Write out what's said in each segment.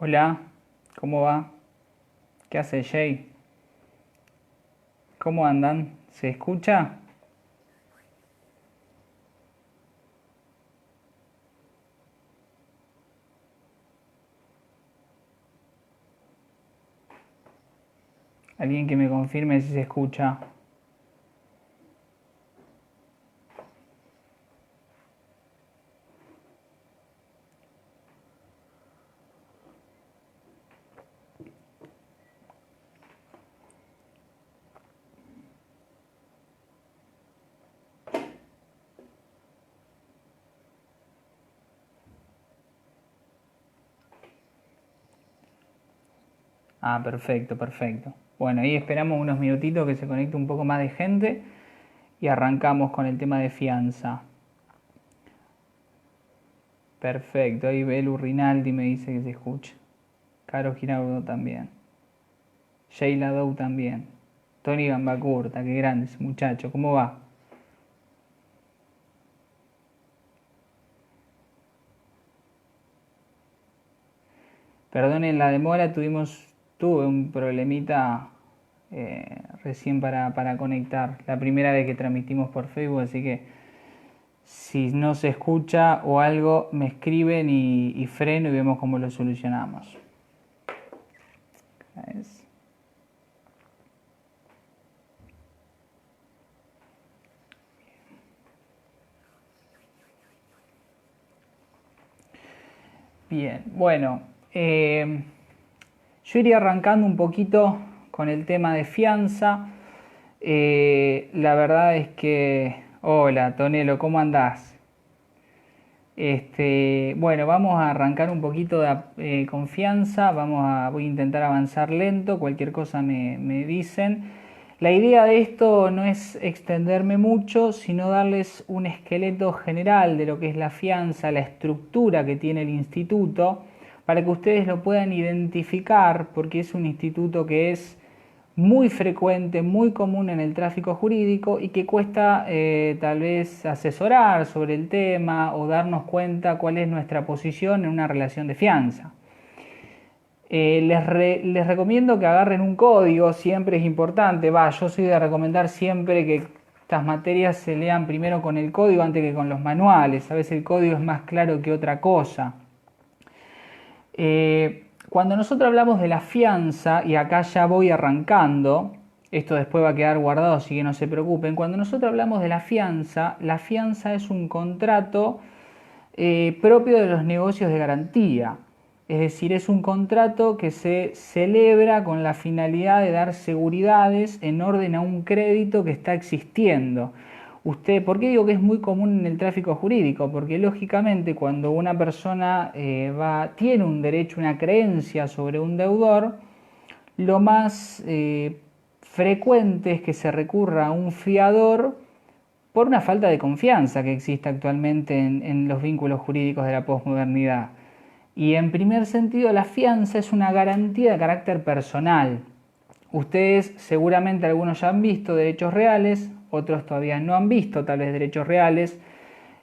Hola, ¿cómo va? ¿Qué hace Jay? ¿Cómo andan? ¿Se escucha? ¿Alguien que me confirme si se escucha? Ah, perfecto, perfecto. Bueno, ahí esperamos unos minutitos que se conecte un poco más de gente y arrancamos con el tema de fianza. Perfecto, ahí Belu Rinaldi me dice que se escucha. Caro Giraudo también. Sheila Dow también. Tony Gambacurta, qué grande ese muchacho. ¿Cómo va? Perdonen la demora, tuve un problemita recién para conectar. La primera vez que transmitimos por Facebook, así que si no se escucha o algo, me escriben y freno y vemos cómo lo solucionamos. ¿Ves? Bien, bueno, yo iría arrancando un poquito con el tema de fianza. La verdad es que, hola Tonelo, ¿cómo andás? Bueno, vamos a arrancar un poquito de confianza, voy a intentar avanzar lento, cualquier cosa me dicen. La idea de esto no es extenderme mucho, sino darles un esqueleto general de lo que es la fianza, la estructura que tiene el instituto, para que ustedes lo puedan identificar, porque es un instituto que es muy frecuente, muy común en el tráfico jurídico y que cuesta tal vez asesorar sobre el tema o darnos cuenta cuál es nuestra posición en una relación de fianza. Les recomiendo que agarren un código, siempre es importante, yo soy de recomendar siempre que estas materias se lean primero con el código antes que con los manuales, a veces el código es más claro que otra cosa. Cuando nosotros hablamos de la fianza, y acá ya voy arrancando, esto después va a quedar guardado, así que no se preocupen, cuando nosotros hablamos de la fianza es un contrato propio de los negocios de garantía. Es decir, es un contrato que se celebra con la finalidad de dar seguridades en orden a un crédito que está existiendo. ¿Por qué digo que es muy común en el tráfico jurídico? Porque lógicamente cuando una persona tiene un derecho, una creencia sobre un deudor, lo más frecuente es que se recurra a un fiador por una falta de confianza que existe actualmente en los vínculos jurídicos de la posmodernidad. Y en primer sentido, la fianza es una garantía de carácter personal. Ustedes seguramente algunos ya han visto derechos reales, otros todavía no han visto tal vez derechos reales,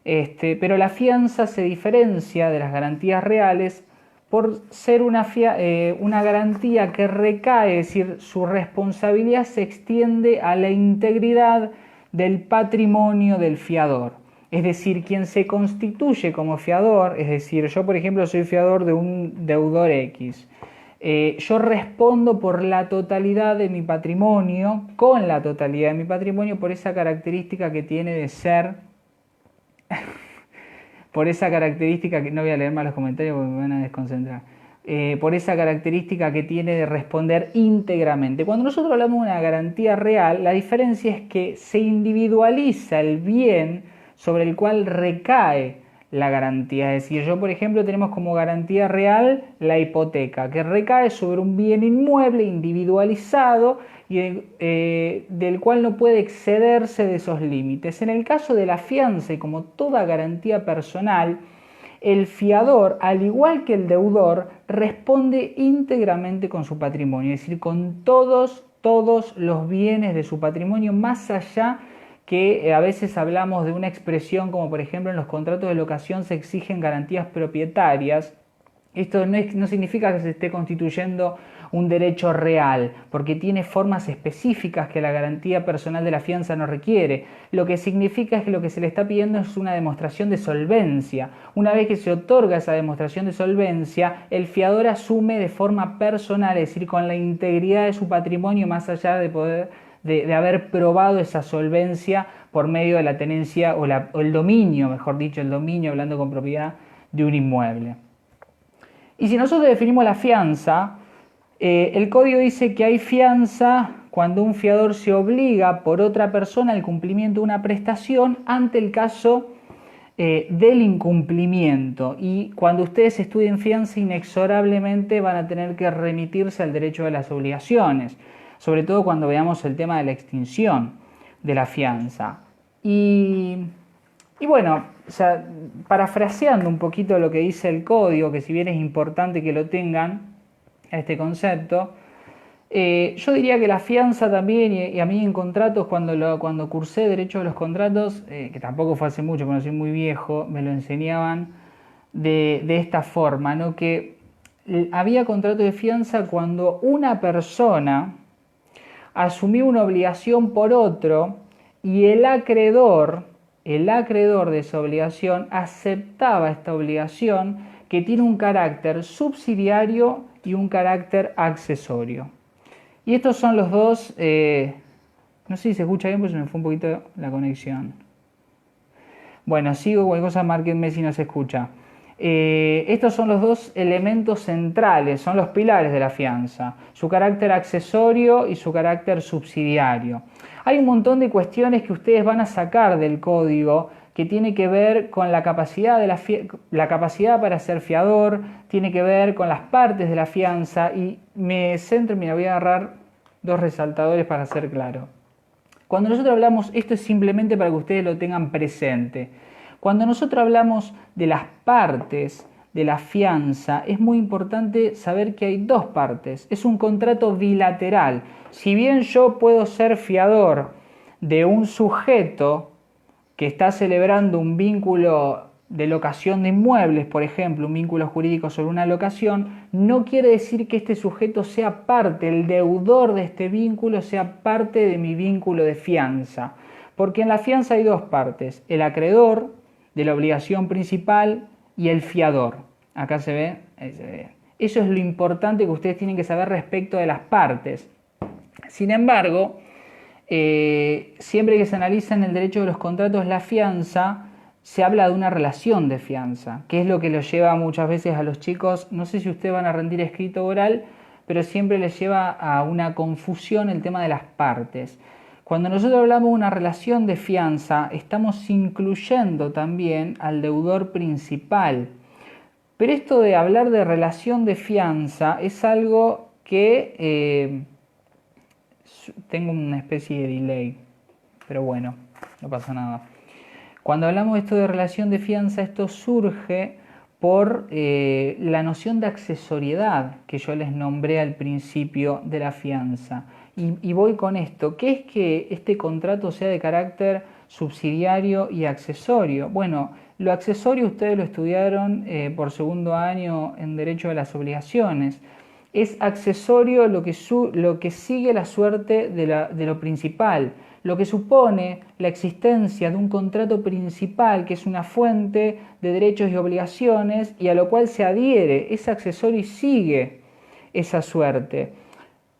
pero la fianza se diferencia de las garantías reales por ser una garantía que recae, es decir, su responsabilidad se extiende a la integridad del patrimonio del fiador. Es decir, quien se constituye como fiador, es decir, yo por ejemplo soy fiador de un deudor X. Yo respondo por la totalidad de mi patrimonio, con la totalidad de mi patrimonio, por esa característica que tiene de ser, por esa característica que no voy a leer más los comentarios porque me van a desconcentrar. Por esa característica que tiene de responder íntegramente. Cuando nosotros hablamos de una garantía real, la diferencia es que se individualiza el bien sobre el cual recae la garantía. Es decir, yo por ejemplo tenemos como garantía real la hipoteca, que recae sobre un bien inmueble individualizado y del cual no puede excederse de esos límites. En el caso de la fianza y como toda garantía personal, el fiador, al igual que el deudor, responde íntegramente con su patrimonio, es decir, con todos los bienes de su patrimonio, más allá que a veces hablamos de una expresión como por ejemplo en los contratos de locación se exigen garantías propietarias. Esto no significa que se esté constituyendo un derecho real, porque tiene formas específicas que la garantía personal de la fianza no requiere. Lo que significa es que lo que se le está pidiendo es una demostración de solvencia. Una vez que se otorga esa demostración de solvencia, el fiador asume de forma personal, es decir, con la integridad de su patrimonio, más allá de haber probado esa solvencia por medio de la tenencia o el dominio, mejor dicho, el dominio, hablando con propiedad, de un inmueble. Y si nosotros definimos la fianza, el código dice que hay fianza cuando un fiador se obliga por otra persona al cumplimiento de una prestación ante el caso del incumplimiento. Y cuando ustedes estudien fianza, inexorablemente van a tener que remitirse al derecho de las obligaciones, sobre todo cuando veamos el tema de la extinción de la fianza. Y bueno, o sea, parafraseando un poquito lo que dice el código, que si bien es importante que lo tengan, a este concepto, yo diría que la fianza también, y a mí en contratos, cuando cursé Derecho de los Contratos, que tampoco fue hace mucho, porque soy muy viejo, me lo enseñaban de esta forma, ¿no? Que había contrato de fianza cuando una persona asumió una obligación por otro y el acreedor de esa obligación aceptaba esta obligación que tiene un carácter subsidiario y un carácter accesorio. Y estos son los dos, no sé si se escucha bien, porque se me fue un poquito la conexión. Bueno, sigo, cualquier cosa, márquenme si no se escucha. Estos son los dos elementos centrales, son los pilares de la fianza, su carácter accesorio y su carácter subsidiario. Hay un montón de cuestiones que ustedes van a sacar del código que tiene que ver con la capacidad, la capacidad para ser fiador, tiene que ver con las partes de la fianza, y me centro, mira, voy a agarrar dos resaltadores para ser claro. Cuando nosotros hablamos, esto es simplemente para que ustedes lo tengan presente, cuando nosotros hablamos de las partes de la fianza, es muy importante saber que hay dos partes, es un contrato bilateral. Si bien yo puedo ser fiador de un sujeto que está celebrando un vínculo de locación de inmuebles, por ejemplo, un vínculo jurídico sobre una locación, no quiere decir que este sujeto sea parte, el deudor de este vínculo sea parte de mi vínculo de fianza. Porque en la fianza hay dos partes, el acreedor de la obligación principal y el fiador. Acá se ve, ahí se ve. Eso es lo importante que ustedes tienen que saber respecto de las partes. Sin embargo, siempre que se analiza en el derecho de los contratos la fianza, se habla de una relación de fianza, que es lo que los lleva muchas veces a los chicos, no sé si ustedes van a rendir escrito o oral, pero siempre les lleva a una confusión el tema de las partes. Cuando nosotros hablamos de una relación de fianza, estamos incluyendo también al deudor principal. Pero esto de hablar de relación de fianza es algo que tengo una especie de delay, pero bueno, no pasa nada. Cuando hablamos de esto de relación de fianza, esto surge por la noción de accesoriedad que yo les nombré al principio de la fianza. Y voy con esto. ¿Qué es que este contrato sea de carácter subsidiario y accesorio? Bueno, lo accesorio ustedes lo estudiaron por segundo año en Derecho de las Obligaciones. Es accesorio lo que sigue la suerte de lo principal, lo que supone la existencia de un contrato principal que es una fuente de derechos y obligaciones y a lo cual se adhiere ese accesorio y sigue esa suerte.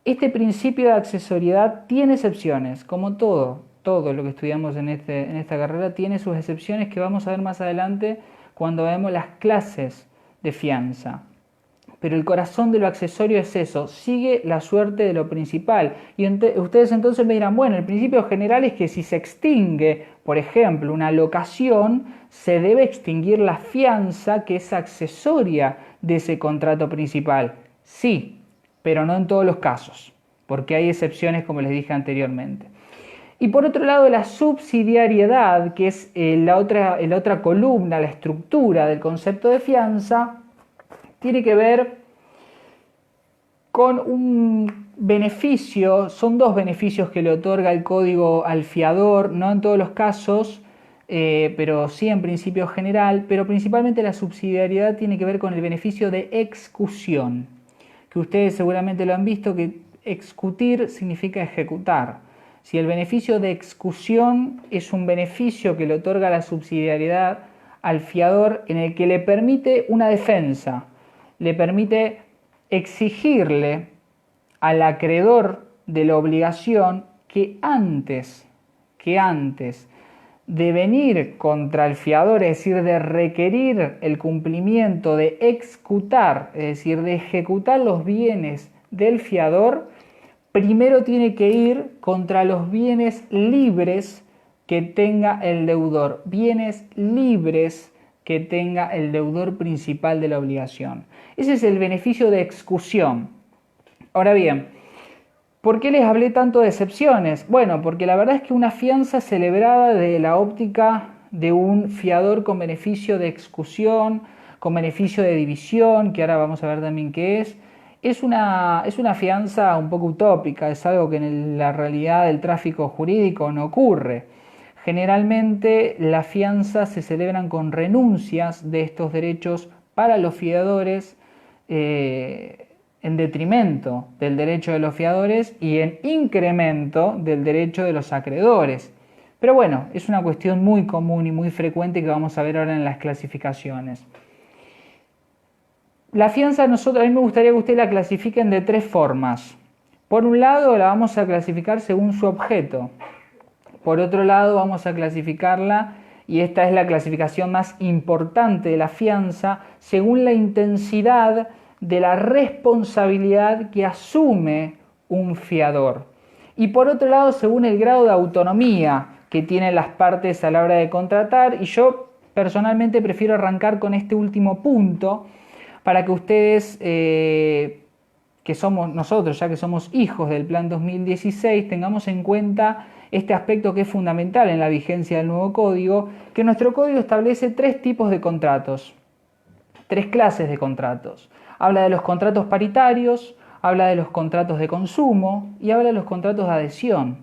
Este principio de accesoriedad tiene excepciones, como todo lo que estudiamos en esta carrera tiene sus excepciones que vamos a ver más adelante cuando vemos las clases de fianza. Pero el corazón de lo accesorio es eso, sigue la suerte de lo principal. Y ustedes entonces me dirán, bueno, el principio general es que si se extingue, por ejemplo, una locación, se debe extinguir la fianza que es accesoria de ese contrato principal. Sí, pero no en todos los casos, porque hay excepciones como les dije anteriormente. Y por otro lado, la subsidiariedad, que es la otra columna, la estructura del concepto de fianza, tiene que ver con un beneficio, son dos beneficios que le otorga el código al fiador, no en todos los casos, pero sí en principio general, pero principalmente la subsidiariedad tiene que ver con el beneficio de excusión, que ustedes seguramente lo han visto, que excutir significa ejecutar. Si el beneficio de excusión es un beneficio que le otorga la subsidiariedad al fiador en el que le permite una defensa, le permite exigirle al acreedor de la obligación que antes de venir contra el fiador, es decir, de requerir el cumplimiento, de executar, es decir, de ejecutar los bienes del fiador, primero tiene que ir contra los bienes libres que tenga el deudor, bienes libres que tenga el deudor principal de la obligación. Ese es el beneficio de excusión. Ahora bien, ¿por qué les hablé tanto de excepciones? Bueno, porque la verdad es que una fianza celebrada desde la óptica de un fiador con beneficio de excusión, con beneficio de división, que ahora vamos a ver también qué es una fianza un poco utópica, es algo que en la realidad del tráfico jurídico no ocurre. Generalmente las fianzas se celebran con renuncias de estos derechos para los fiadores, en detrimento del derecho de los fiadores y en incremento del derecho de los acreedores. Pero bueno, es una cuestión muy común y muy frecuente que vamos a ver ahora en las clasificaciones. La fianza a mí me gustaría que ustedes la clasifiquen de tres formas. Por un lado la vamos a clasificar según su objeto. Por otro lado vamos a clasificarla, y esta es la clasificación más importante de la fianza, según la intensidad de la responsabilidad que asume un fiador. Y por otro lado, según el grado de autonomía que tienen las partes a la hora de contratar, y yo personalmente prefiero arrancar con este último punto para que ustedes, que somos nosotros, ya que somos hijos del Plan 2016, tengamos en cuenta este aspecto que es fundamental en la vigencia del nuevo código, que nuestro código establece tres tipos de contratos, tres clases de contratos. Habla de los contratos paritarios, habla de los contratos de consumo y habla de los contratos de adhesión.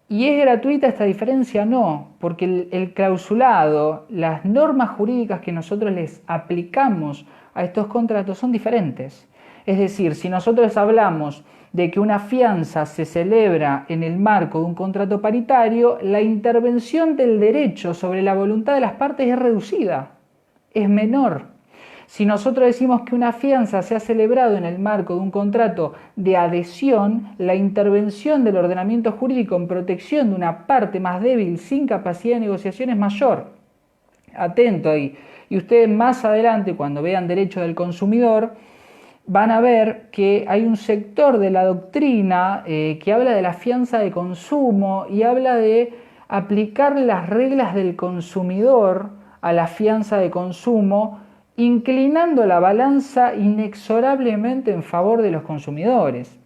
¿Y es gratuita esta diferencia? No, porque el clausulado, las normas jurídicas que nosotros les aplicamos a estos contratos son diferentes. Es decir, si nosotros hablamos de que una fianza se celebra en el marco de un contrato paritario, la intervención del derecho sobre la voluntad de las partes es reducida, es menor. Si nosotros decimos que una fianza se ha celebrado en el marco de un contrato de adhesión, la intervención del ordenamiento jurídico en protección de una parte más débil sin capacidad de negociación es mayor. Atento ahí. Y ustedes más adelante, cuando vean derecho del consumidor, van a ver que hay un sector de la doctrina que habla de la fianza de consumo y habla de aplicar las reglas del consumidor a la fianza de consumo, inclinando la balanza inexorablemente en favor de los consumidores.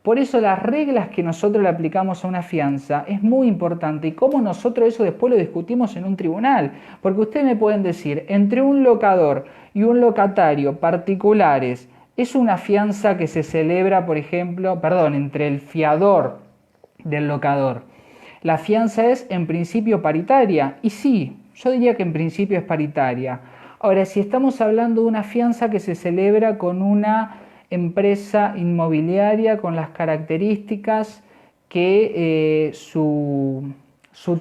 Por eso las reglas que nosotros le aplicamos a una fianza es muy importante, y cómo nosotros eso después lo discutimos en un tribunal. Porque ustedes me pueden decir, entre un locador y un locatario particulares, ¿es una fianza que se celebra, por ejemplo, entre el fiador del locador? ¿La fianza es en principio paritaria? Y sí, yo diría que en principio es paritaria. Ahora, si estamos hablando de una fianza que se celebra con una empresa inmobiliaria con las características que su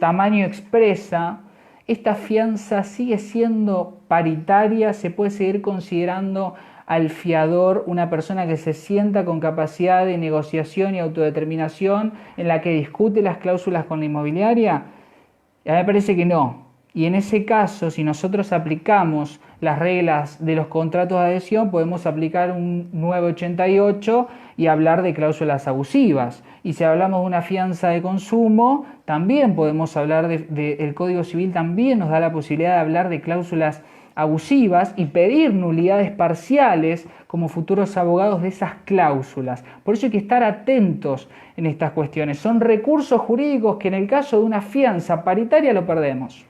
tamaño expresa, esta fianza sigue siendo paritaria, se puede seguir considerando al fiador una persona que se sienta con capacidad de negociación y autodeterminación en la que discute las cláusulas con la inmobiliaria. A mí me parece que no. Y en ese caso, si nosotros aplicamos las reglas de los contratos de adhesión, podemos aplicar un 988 y hablar de cláusulas abusivas. Y si hablamos de una fianza de consumo, también podemos hablar el Código Civil también nos da la posibilidad de hablar de cláusulas abusivas y pedir nulidades parciales como futuros abogados de esas cláusulas. Por eso hay que estar atentos en estas cuestiones. Son recursos jurídicos que en el caso de una fianza paritaria lo perdemos.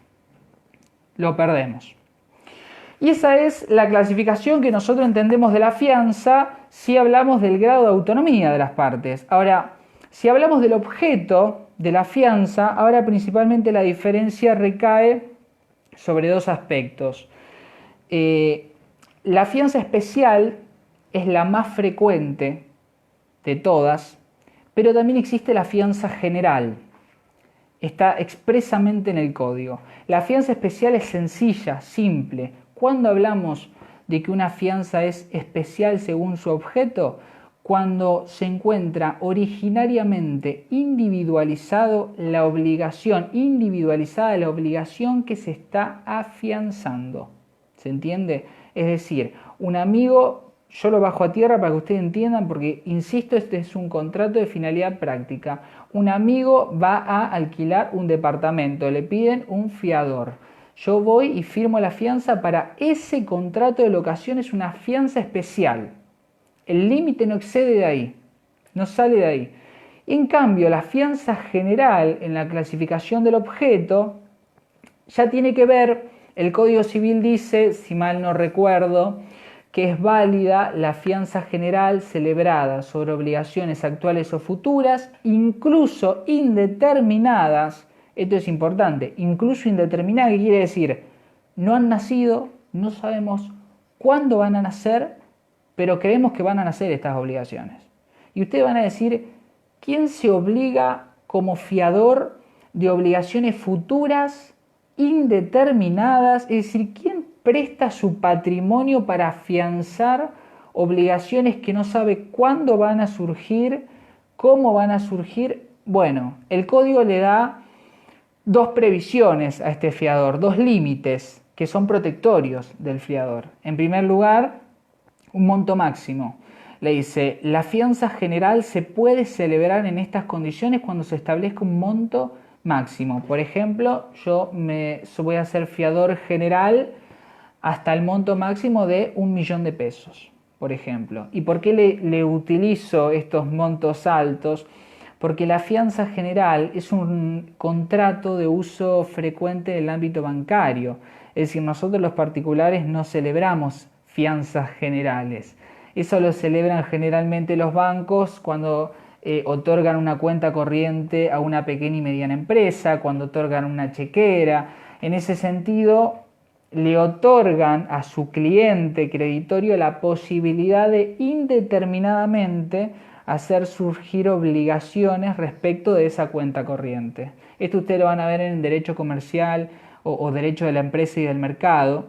Y esa es la clasificación que nosotros entendemos de la fianza si hablamos del grado de autonomía de las partes. Ahora, si hablamos del objeto de la fianza, ahora principalmente la diferencia recae sobre dos aspectos. La fianza especial es la más frecuente de todas, pero también existe la fianza general. Está expresamente en el código. La fianza especial es sencilla, simple. ¿Cuándo hablamos de que una fianza es especial según su objeto? Cuando se encuentra originariamente individualizada la obligación que se está afianzando. ¿Se entiende? Es decir, un amigo, yo lo bajo a tierra para que ustedes entiendan, porque insisto, este es un contrato de finalidad práctica. Un amigo va a alquilar un departamento, le piden un fiador. Yo voy y firmo la fianza para ese contrato de locación, es una fianza especial. El límite no excede de ahí, no sale de ahí. En cambio, la fianza general en la clasificación del objeto ya tiene que ver, el Código Civil dice, si mal no recuerdo, que es válida la fianza general celebrada sobre obligaciones actuales o futuras, incluso indeterminadas. Esto es importante, incluso indeterminadas, que quiere decir, no han nacido, no sabemos cuándo van a nacer, pero creemos que van a nacer estas obligaciones. Y ustedes van a decir, ¿quién se obliga como fiador de obligaciones futuras indeterminadas? Es decir, ¿quién presta su patrimonio para afianzar obligaciones que no sabe cuándo van a surgir, cómo van a surgir? Bueno, el código le da dos previsiones a este fiador, dos límites que son protectorios del fiador. En primer lugar, un monto máximo. Le dice, la fianza general se puede celebrar en estas condiciones cuando se establezca un monto máximo. Por ejemplo, yo voy a ser fiador general hasta el monto máximo de 1.000.000 de pesos, por ejemplo. ¿Y por qué le utilizo estos montos altos? Porque la fianza general es un contrato de uso frecuente del ámbito bancario. Es decir, nosotros los particulares no celebramos fianzas generales. Eso lo celebran generalmente los bancos cuando otorgan una cuenta corriente a una pequeña y mediana empresa, cuando otorgan una chequera. En ese sentido, le otorgan a su cliente creditorio la posibilidad de indeterminadamente hacer surgir obligaciones respecto de esa cuenta corriente. Esto ustedes lo van a ver en el derecho comercial o derecho de la empresa y del mercado,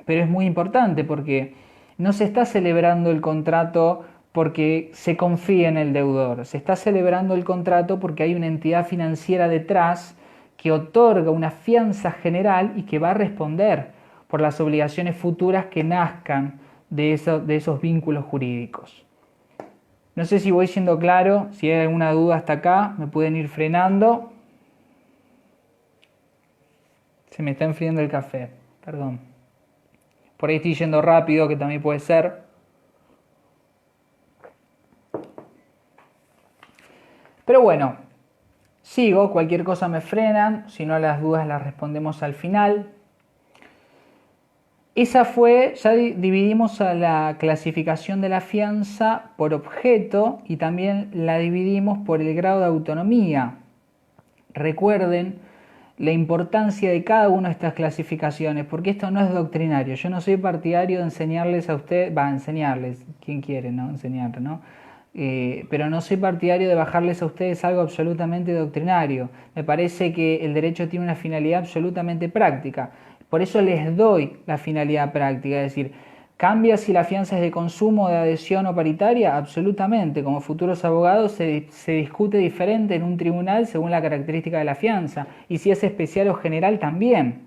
pero es muy importante porque no se está celebrando el contrato porque se confía en el deudor, se está celebrando el contrato porque hay una entidad financiera detrás que otorga una fianza general y que va a responder por las obligaciones futuras que nazcan de esos vínculos jurídicos. No sé si voy siendo claro, si hay alguna duda hasta acá, me pueden ir frenando. Se me está enfriando el café, perdón. Por ahí estoy yendo rápido, que también puede ser. Pero bueno, sigo, cualquier cosa me frenan, si no las dudas las respondemos al final. Esa fue, ya dividimos a la clasificación de la fianza por objeto y también la dividimos por el grado de autonomía. Recuerden la importancia de cada una de estas clasificaciones, porque esto no es doctrinario. Yo no soy partidario de enseñarles a ustedes, enseñarles, quien quiere, ¿no? Enseñar, ¿no? Pero no soy partidario de bajarles a ustedes algo absolutamente doctrinario. Me parece que el derecho tiene una finalidad absolutamente práctica. Por eso les doy la finalidad práctica, es decir, ¿cambia si la fianza es de consumo, de adhesión o paritaria? Absolutamente. Como futuros abogados se discute diferente en un tribunal según la característica de la fianza. Y si es especial o general también.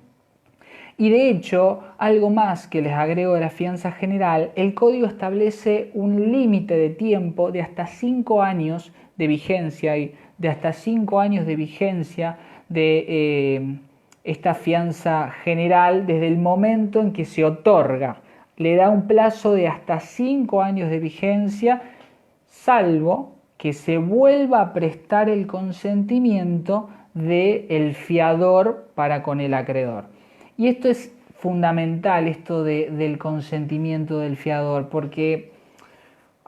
Y de hecho, algo más que les agrego de la fianza general, el código establece un límite de tiempo de hasta 5 años de vigencia y de hasta 5 años de vigencia de esta fianza general desde el momento en que se otorga. Le da un plazo de hasta 5 años de vigencia, salvo que se vuelva a prestar el consentimiento del fiador para con el acreedor. Y esto es fundamental, esto del consentimiento del fiador, porque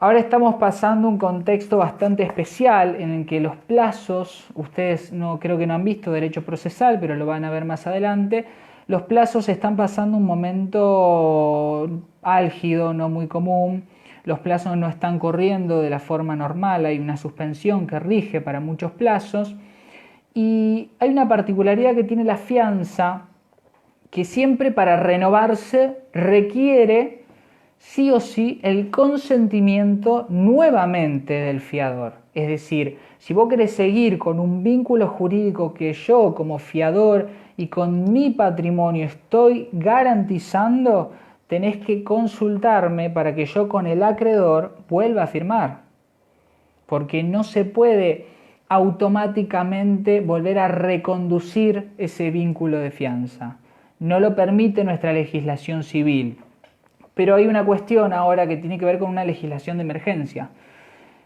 Ahora estamos pasando un contexto bastante especial en el que los plazos, ustedes creo que no han visto derecho procesal, pero lo van a ver más adelante, los plazos están pasando un momento álgido, no muy común, los plazos no están corriendo de la forma normal, hay una suspensión que rige para muchos plazos y hay una particularidad que tiene la fianza, que siempre para renovarse requiere sí o sí el consentimiento nuevamente del fiador. Es decir, si vos querés seguir con un vínculo jurídico que yo como fiador y con mi patrimonio estoy garantizando, tenés que consultarme para que yo con el acreedor vuelva a firmar. Porque no se puede automáticamente volver a reconducir ese vínculo de fianza. No lo permite nuestra legislación civil. Pero hay una cuestión ahora que tiene que ver con una legislación de emergencia,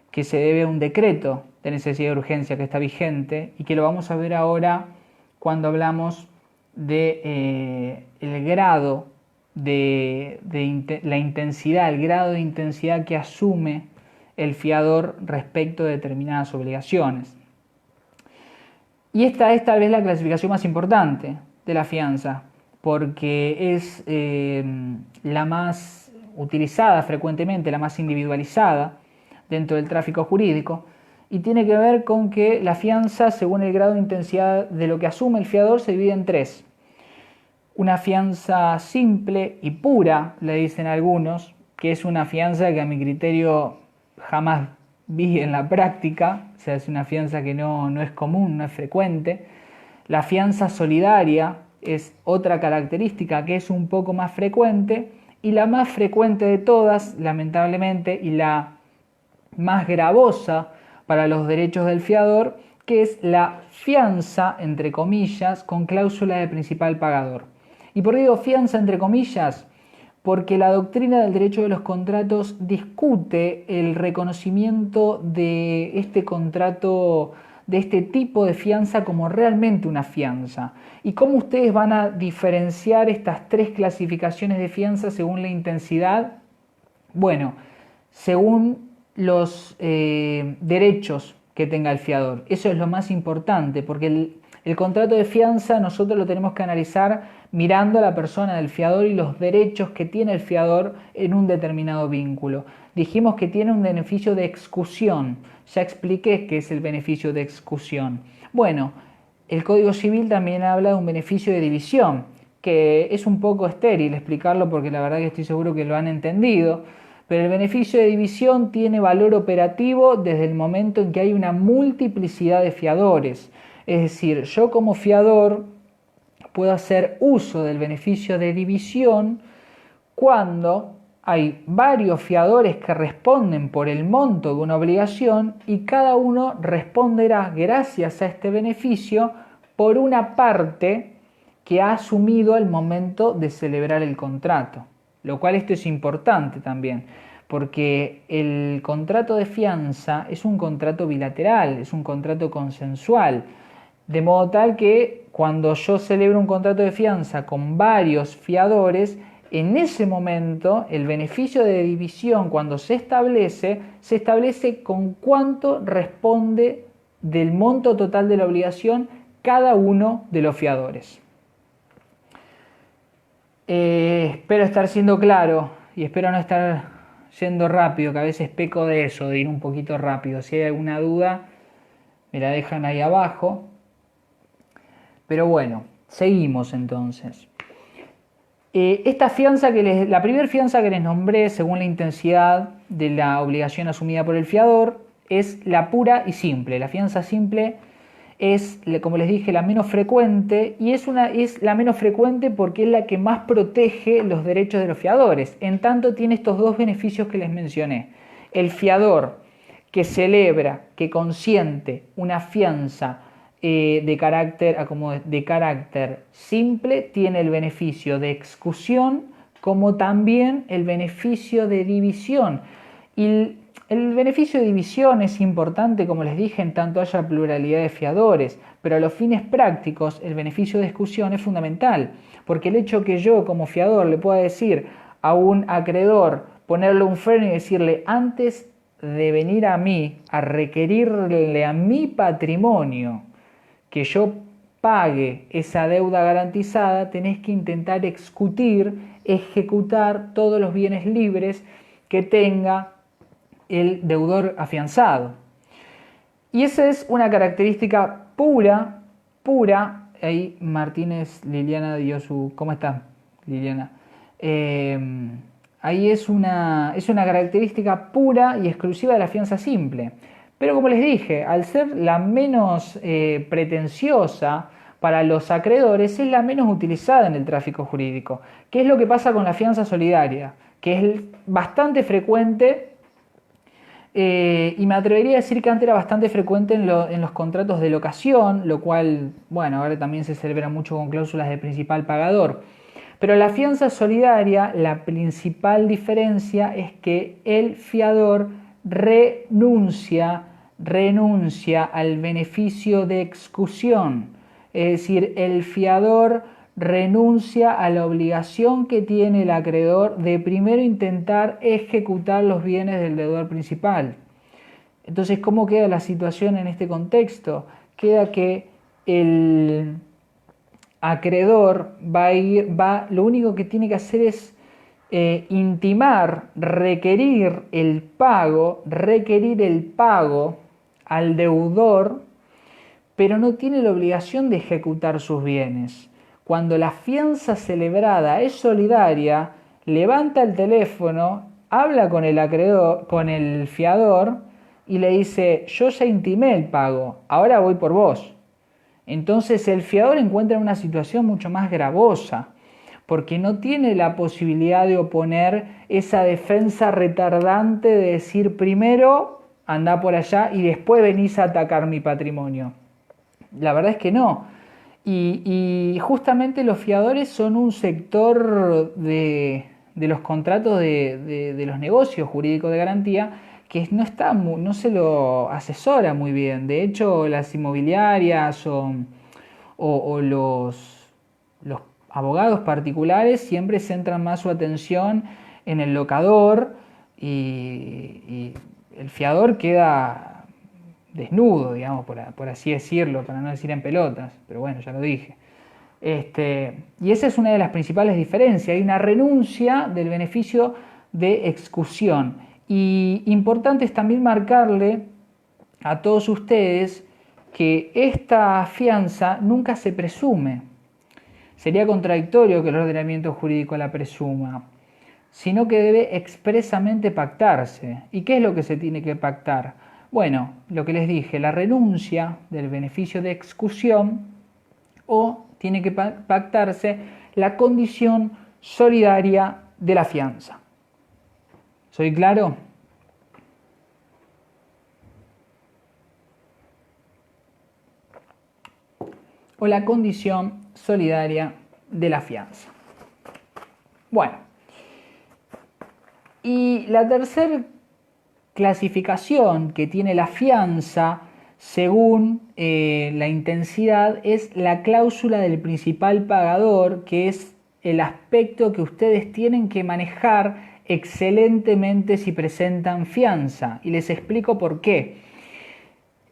que se debe a un decreto de necesidad de urgencia que está vigente y que lo vamos a ver ahora cuando hablamos de el grado de la intensidad, el grado de intensidad que asume el fiador respecto de determinadas obligaciones. Y esta es tal vez la clasificación más importante de la fianza, porque es la más utilizada frecuentemente, la más individualizada dentro del tráfico jurídico, y tiene que ver con que la fianza, según el grado de intensidad de lo que asume el fiador, se divide en tres. Una fianza simple y pura, le dicen algunos, que es una fianza que a mi criterio jamás vi en la práctica, o sea, es una fianza que no es común, no es frecuente. La fianza solidaria es otra característica que es un poco más frecuente, y la más frecuente de todas, lamentablemente, y la más gravosa para los derechos del fiador, que es la fianza, entre comillas, con cláusula de principal pagador. ¿Y por qué digo fianza entre comillas? Porque la doctrina del derecho de los contratos discute el reconocimiento de este contrato, de este tipo de fianza como realmente una fianza. ¿Y cómo ustedes van a diferenciar estas tres clasificaciones de fianza según la intensidad? Bueno, según los derechos que tenga el fiador. Eso es lo más importante, porque el contrato de fianza nosotros lo tenemos que analizar mirando a la persona del fiador y los derechos que tiene el fiador en un determinado vínculo. Dijimos que tiene un beneficio de excusión. Ya expliqué qué es el beneficio de excusión. Bueno, el Código Civil también habla de un beneficio de división, que es un poco estéril explicarlo porque la verdad que estoy seguro que lo han entendido. Pero el beneficio de división tiene valor operativo desde el momento en que hay una multiplicidad de fiadores. Es decir, yo como fiador puedo hacer uso del beneficio de división cuando hay varios fiadores que responden por el monto de una obligación y cada uno responderá gracias a este beneficio por una parte que ha asumido al momento de celebrar el contrato. Lo cual esto es importante también, porque el contrato de fianza es un contrato bilateral, es un contrato consensual, de modo tal que cuando yo celebro un contrato de fianza con varios fiadores, en ese momento el beneficio de división cuando se establece con cuánto responde del monto total de la obligación cada uno de los fiadores. Espero estar siendo claro y espero no estar yendo rápido, que a veces peco de eso, de ir un poquito rápido. Si hay alguna duda, me la dejan ahí abajo. Pero bueno, seguimos entonces. Esta fianza la primera fianza que les nombré, según la intensidad de la obligación asumida por el fiador, es la pura y simple. La fianza simple es, como les dije, la menos frecuente y es la menos frecuente porque es la que más protege los derechos de los fiadores. En tanto tiene estos dos beneficios que les mencioné. El fiador que celebra, que consiente una fianza de carácter simple tiene el beneficio de excusión como también el beneficio de división. Y el beneficio de división es importante, como les dije, en tanto haya pluralidad de fiadores, pero a los fines prácticos el beneficio de excusión es fundamental, porque el hecho que yo como fiador le pueda decir a un acreedor, ponerle un freno y decirle, antes de venir a mí a requerirle a mi patrimonio que yo pague esa deuda garantizada, tenés que intentar ejecutar todos los bienes libres que tenga el deudor afianzado. Y esa es una característica pura. Ahí Martínez Liliana dio su... ¿Cómo está, Liliana? Ahí es una característica pura y exclusiva de la fianza simple. Pero como les dije, al ser la menos pretenciosa para los acreedores, es la menos utilizada en el tráfico jurídico. ¿Qué es lo que pasa con la fianza solidaria? Que es bastante frecuente, y me atrevería a decir que antes era bastante frecuente en los contratos de locación, lo cual, bueno, ahora también se celebra mucho con cláusulas de principal pagador. Pero la fianza solidaria, la principal diferencia es que el fiador renuncia al beneficio de excusión. Es decir, el fiador renuncia a la obligación que tiene el acreedor de primero intentar ejecutar los bienes del deudor principal. Entonces, ¿cómo queda la situación en este contexto? Queda que el acreedor lo único que tiene que hacer es intimar, requerir el pago al deudor, pero no tiene la obligación de ejecutar sus bienes. Cuando la fianza celebrada es solidaria, levanta el teléfono, habla con el acreedor, con el fiador, y le dice, yo ya intimé el pago, ahora voy por vos. Entonces el fiador encuentra una situación mucho más gravosa, porque no tiene la posibilidad de oponer esa defensa retardante de decir primero andá por allá y después venís a atacar mi patrimonio. La verdad es que no. Y justamente los fiadores son un sector de los contratos de los negocios jurídicos de garantía que no se lo asesora muy bien. De hecho, las inmobiliarias o los abogados particulares siempre centran más su atención en el locador y el fiador queda desnudo, digamos, por así decirlo, para no decir en pelotas, pero bueno, ya lo dije. Y esa es una de las principales diferencias. Hay una renuncia del beneficio de excusión. Y importante es también marcarle a todos ustedes que esta fianza nunca se presume. Sería contradictorio que el ordenamiento jurídico la presuma, sino que debe expresamente pactarse. ¿Y qué es lo que se tiene que pactar? Bueno, lo que les dije, la renuncia del beneficio de excusión, o tiene que pactarse la condición solidaria de la fianza. ¿Soy claro? O la condición solidaria de la fianza. Bueno, y la tercera clasificación que tiene la fianza según la intensidad es la cláusula del principal pagador, que es el aspecto que ustedes tienen que manejar excelentemente si presentan fianza, y les explico por qué.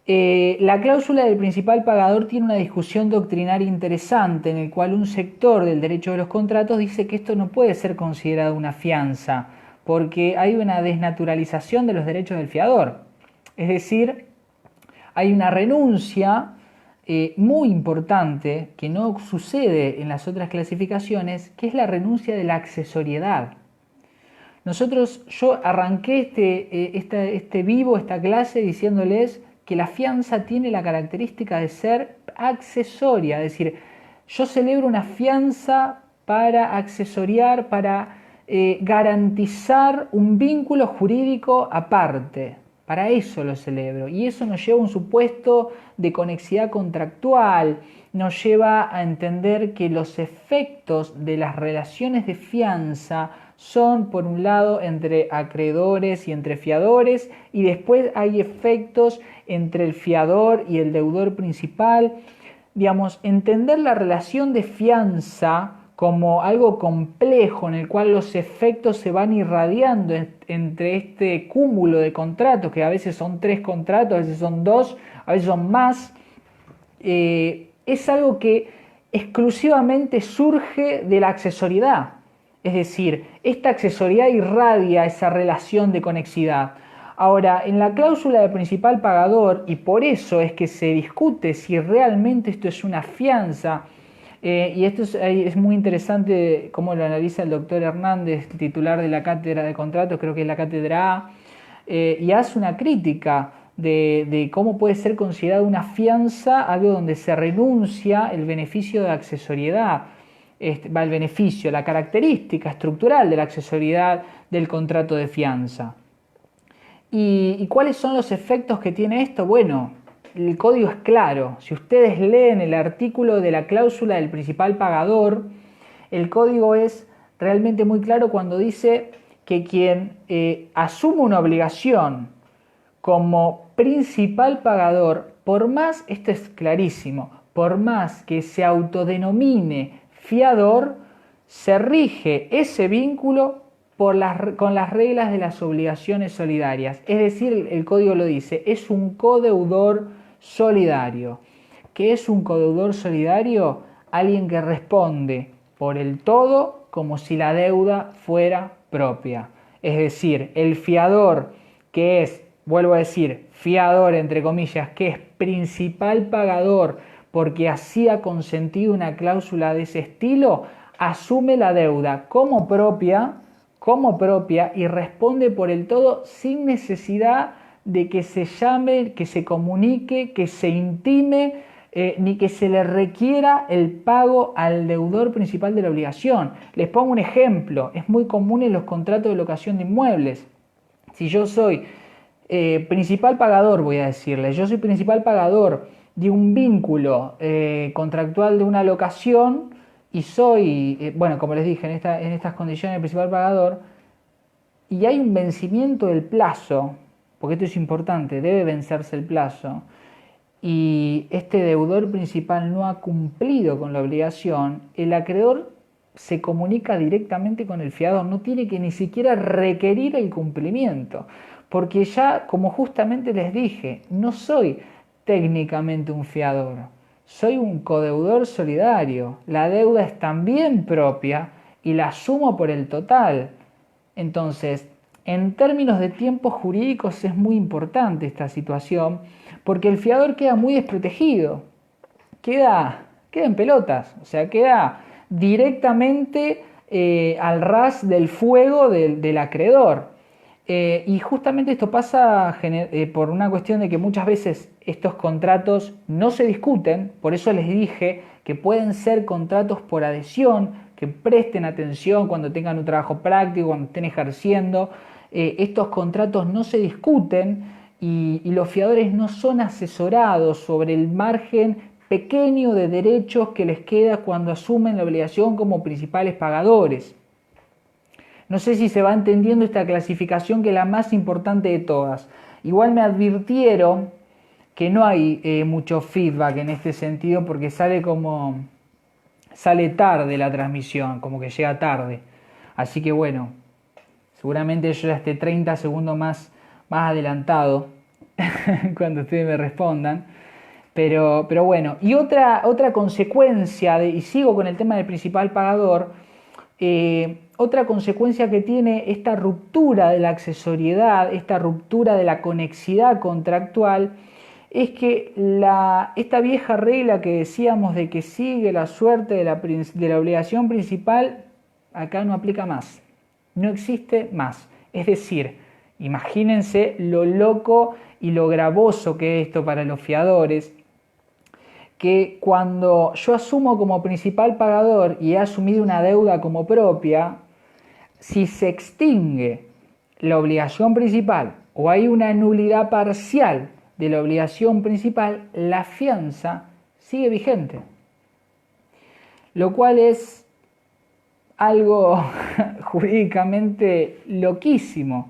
La cláusula del principal pagador tiene una discusión doctrinaria interesante en el cual un sector del derecho de los contratos dice que esto no puede ser considerado una fianza porque hay una desnaturalización de los derechos del fiador. Es decir, hay una renuncia muy importante que no sucede en las otras clasificaciones, que es la renuncia de la accesoriedad. Yo arranqué esta clase diciéndoles que la fianza tiene la característica de ser accesoria, es decir, yo celebro una fianza para accesoriar, para garantizar un vínculo jurídico aparte. Para eso lo celebro, y eso nos lleva a un supuesto de conexidad contractual, nos lleva a entender que los efectos de las relaciones de fianza son, por un lado, entre acreedores y entre fiadores, y después hay efectos entre el fiador y el deudor principal. Digamos, entender la relación de fianza como algo complejo en el cual los efectos se van irradiando entre este cúmulo de contratos, que a veces son 3 contratos, a veces son 2, a veces son más, es algo que exclusivamente surge de la accesoriedad. Es decir, esta accesoriedad irradia esa relación de conexidad. Ahora, en la cláusula de principal pagador, y por eso es que se discute si realmente esto es una fianza, y esto es muy interesante cómo lo analiza el doctor Hernández, titular de la cátedra de contratos, creo que es la cátedra A, y hace una crítica de cómo puede ser considerada una fianza algo donde se renuncia el beneficio de accesoriedad, el beneficio, la característica estructural de la accesoriedad del contrato de fianza. ¿Y cuáles son los efectos que tiene esto? Bueno, el código es claro. Si ustedes leen el artículo de la cláusula del principal pagador, el código es realmente muy claro cuando dice que quien asume una obligación como principal pagador, por más, esto es clarísimo, por más que se autodenomine fiador, se rige ese vínculo con las reglas de las obligaciones solidarias. Es decir, el código lo dice, es un codeudor solidario. ¿Qué es un codeudor solidario? Alguien que responde por el todo como si la deuda fuera propia. Es decir, el fiador que es, vuelvo a decir, fiador entre comillas, que es principal pagador porque así ha consentido una cláusula de ese estilo, asume la deuda como propia y responde por el todo sin necesidad de que se llame, que se comunique, que se intime, ni que se le requiera el pago al deudor principal de la obligación. Les pongo un ejemplo, es muy común en los contratos de locación de inmuebles. Si yo soy principal pagador, voy a decirles, yo soy principal pagador de un vínculo contractual de una locación y soy, bueno, como les dije, en estas condiciones de principal pagador, y hay un vencimiento del plazo, porque esto es importante, debe vencerse el plazo, y este deudor principal no ha cumplido con la obligación, el acreedor se comunica directamente con el fiador, no tiene que ni siquiera requerir el cumplimiento, porque ya, como justamente les dije, no soy técnicamente un fiador, soy un codeudor solidario, la deuda es también propia y la asumo por el total. Entonces, en términos de tiempos jurídicos es muy importante esta situación, porque el fiador queda muy desprotegido, queda en pelotas, o sea, queda directamente al ras del fuego del acreedor. Y justamente esto pasa por una cuestión de que muchas veces estos contratos no se discuten, por eso les dije que pueden ser contratos por adhesión, que presten atención cuando tengan un trabajo práctico, cuando estén ejerciendo. Estos contratos no se discuten y los fiadores no son asesorados sobre el margen pequeño de derechos que les queda cuando asumen la obligación como principales pagadores. No sé si se va entendiendo esta clasificación que es la más importante de todas. Igual me advirtieron que no hay mucho feedback en este sentido porque sale tarde la transmisión, como que llega tarde. Así que bueno, seguramente yo ya esté 30 segundos más adelantado cuando ustedes me respondan. Pero bueno, y otra consecuencia, y sigo con el tema del principal pagador, otra consecuencia que tiene esta ruptura de la accesoriedad, esta ruptura de la conexidad contractual, es que esta vieja regla que decíamos de que sigue la suerte de la obligación principal, acá no aplica más, no existe más. Es decir, imagínense lo loco y lo gravoso que es esto para los fiadores, que cuando yo asumo como principal pagador y he asumido una deuda como propia, si se extingue la obligación principal o hay una nulidad parcial de la obligación principal, la fianza sigue vigente. Lo cual es algo jurídicamente loquísimo.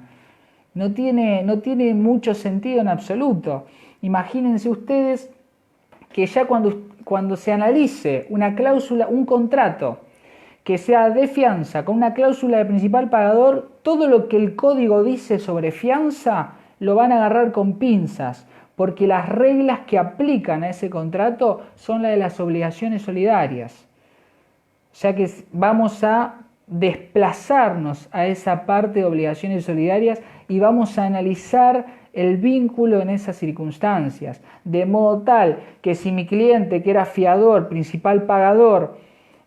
No tiene mucho sentido en absoluto. Imagínense ustedes que ya cuando se analice una cláusula, un contrato que sea de fianza con una cláusula de principal pagador, todo lo que el código dice sobre fianza lo van a agarrar con pinzas, porque las reglas que aplican a ese contrato son las de las obligaciones solidarias. Ya que vamos a desplazarnos a esa parte de obligaciones solidarias y vamos a analizar el vínculo en esas circunstancias, de modo tal que si mi cliente, que era fiador, principal pagador,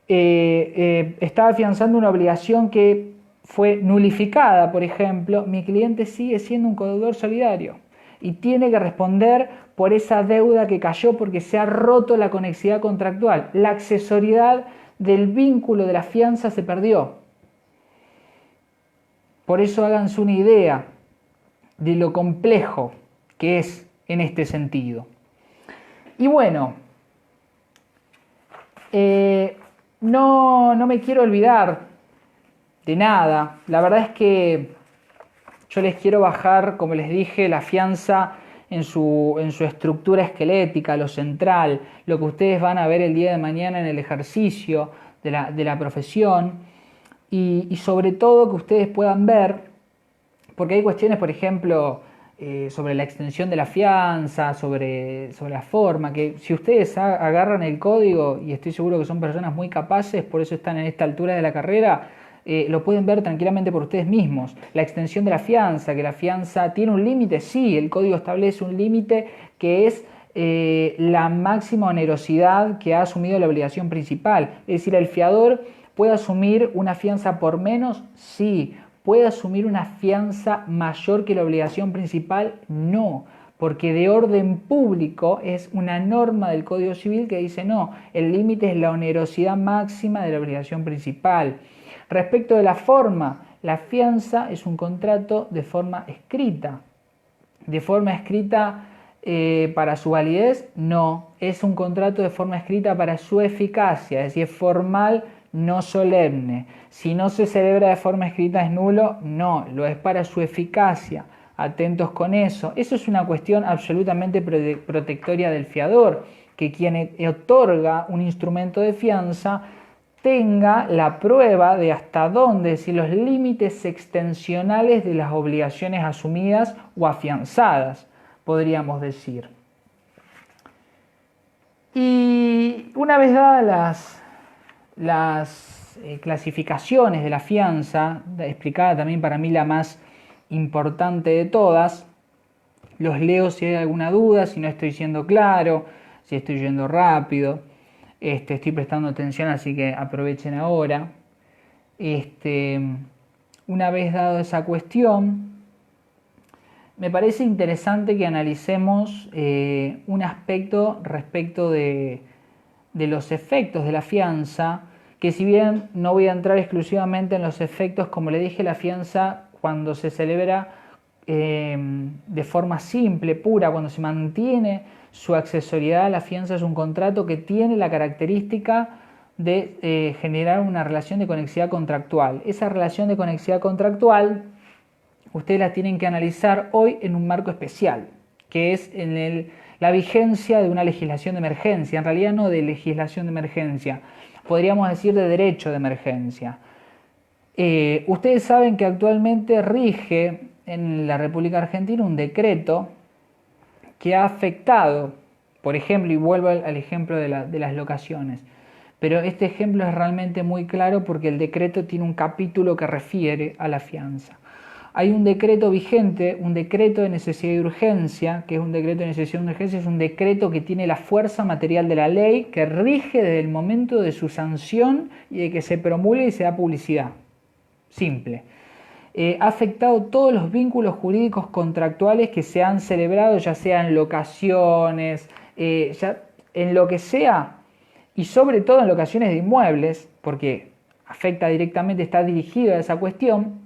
estaba afianzando una obligación que fue nulificada, por ejemplo, mi cliente sigue siendo un deudor solidario y tiene que responder por esa deuda que cayó porque se ha roto la conexidad contractual. La accesoriedad del vínculo de la fianza se perdió. Por eso háganse una idea de lo complejo que es en este sentido. Y bueno, no me quiero olvidar de nada. La verdad es que yo les quiero bajar, como les dije, la fianza en su estructura esquelética, lo central, lo que ustedes van a ver el día de mañana en el ejercicio de la profesión y sobre todo que ustedes puedan ver, porque hay cuestiones, por ejemplo, sobre la extensión de la fianza, sobre la forma, que si ustedes agarran el código, y estoy seguro que son personas muy capaces, por eso están en esta altura de la carrera, lo pueden ver tranquilamente por ustedes mismos. La extensión de la fianza, que la fianza tiene un límite, sí, el código establece un límite que es la máxima onerosidad que ha asumido la obligación principal. Es decir, el fiador puede asumir una fianza por menos, sí. ¿Puede asumir una fianza mayor que la obligación principal? No, porque de orden público es una norma del Código Civil que dice no, el límite es la onerosidad máxima de la obligación principal. Respecto de la forma, la fianza es un contrato de forma escrita. ¿De forma escrita para su validez? No, es un contrato de forma escrita para su eficacia, es decir, formal, no solemne. Si no se celebra de forma escrita es nulo, no, lo es para su eficacia. Atentos con eso. Eso es una cuestión absolutamente protectoria del fiador, que quien otorga un instrumento de fianza tenga la prueba de hasta dónde, es decir, los límites extensionales de las obligaciones asumidas o afianzadas, podríamos decir. Y una vez dadas las clasificaciones de la fianza, explicada también para mí la más importante de todas, los leo si hay alguna duda, si no estoy siendo claro, si estoy yendo rápido. Estoy prestando atención, así que aprovechen ahora. Una vez dado esa cuestión, me parece interesante que analicemos un aspecto respecto de los efectos de la fianza, que si bien no voy a entrar exclusivamente en los efectos, como le dije, la fianza cuando se celebra de forma simple, pura, cuando se mantiene su accesoriedad, la fianza es un contrato que tiene la característica de generar una relación de conexidad contractual. Esa relación de conexidad contractual ustedes la tienen que analizar hoy en un marco especial, que es en la vigencia de una legislación de emergencia, en realidad no de legislación de emergencia, podríamos decir de derecho de emergencia. Ustedes saben que actualmente rige en la República Argentina un decreto que ha afectado, por ejemplo, y vuelvo al ejemplo de las locaciones, pero este ejemplo es realmente muy claro porque el decreto tiene un capítulo que refiere a la fianza. Hay un decreto vigente, un decreto de necesidad y urgencia, que es un decreto de necesidad y urgencia, es un decreto que tiene la fuerza material de la ley, que rige desde el momento de su sanción y de que se promulgue y se da publicidad. Simple. Ha afectado todos los vínculos jurídicos contractuales que se han celebrado, ya sean locaciones, ya en lo que sea, y sobre todo en locaciones de inmuebles, porque afecta directamente, está dirigido a esa cuestión.